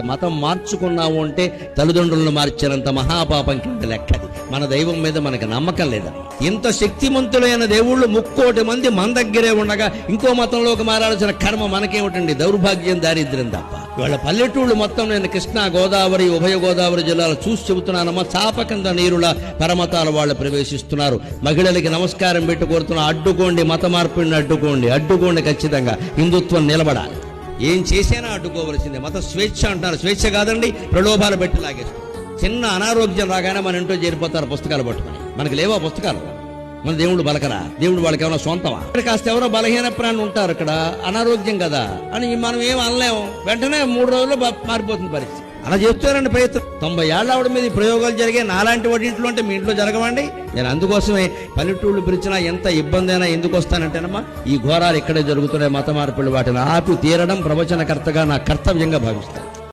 మతం మార్చుకున్నాము అంటే తల్లిదండ్రులను మార్చినంత మహాపాపం కింద లెక్కది. మన దైవం మీద మనకు నమ్మకం లేదా? ఇంత శక్తిమంతులైన దేవుళ్ళు 30 మంది మన దగ్గరే ఉండగా ఇంకో మతంలోకి మారాల్సిన కర్మ మనకేమిటండి? దౌర్భాగ్యం, దారిద్ర్యం తప్ప. వాళ్ళ పల్లెటూళ్ళు మొత్తం నేను కృష్ణా, గోదావరి, ఉభయ గోదావరి జిల్లాలు చూసి చెబుతున్నానమ్మా. చాప కింద నీరుల పరమతాల వాళ్ళు ప్రవేశిస్తున్నారు. మహిళలకి నమస్కారం పెట్టి కోరుతున్నా, అడ్డుకోండి, మత మార్పిడిని అడ్డుకోండి. ఖచ్చితంగా హిందుత్వం నిలబడాలి. ఏం చేసినా అడ్డుకోవలసిందే. మత స్వేచ్ఛ అంటారు, స్వేచ్ఛ కాదండి, ప్రలోభాలు పెట్టి లాగేస్తారు. చిన్న అనారోగ్యం రాగానే మన ఇంట్లో చేరిపోతారు పుస్తకాలు పట్టుకుని. మనకి లేవా పుస్తకాలు? మన దేవుడు బలకరా? దేవుడు వాళ్ళకి ఏమైనా సొంతమా? ఇక్కడ కాస్త ఎవరో బలహీన ప్రాణి ఉంటారు, ఇక్కడ అనారోగ్యం కదా అని మనం ఏం అనలేము. వెంటనే 3 రోజుల్లో మారిపోతుంది పరిస్థితి. అలా చేస్తారండి ప్రయత్నం. 90 ఏళ్ళ ఆవిడ మీద ప్రయోగాలు జరిగే నాలాంటి వాటి ఇంట్లో అంటే మీ ఇంట్లో జరగవండి. నేను అందుకోసమే పల్లెటూళ్ళు పిలిచినా ఎంత ఇబ్బంది అయినా ఎందుకు వస్తానంటేనమ్మా, ఈ ఘోరాలు ఇక్కడే జరుగుతున్నాయి. మత మార్పులు వాటిని ఆపి తీరడం ప్రవచనకర్తగా నా కర్తవ్యంగా భావిస్తాను.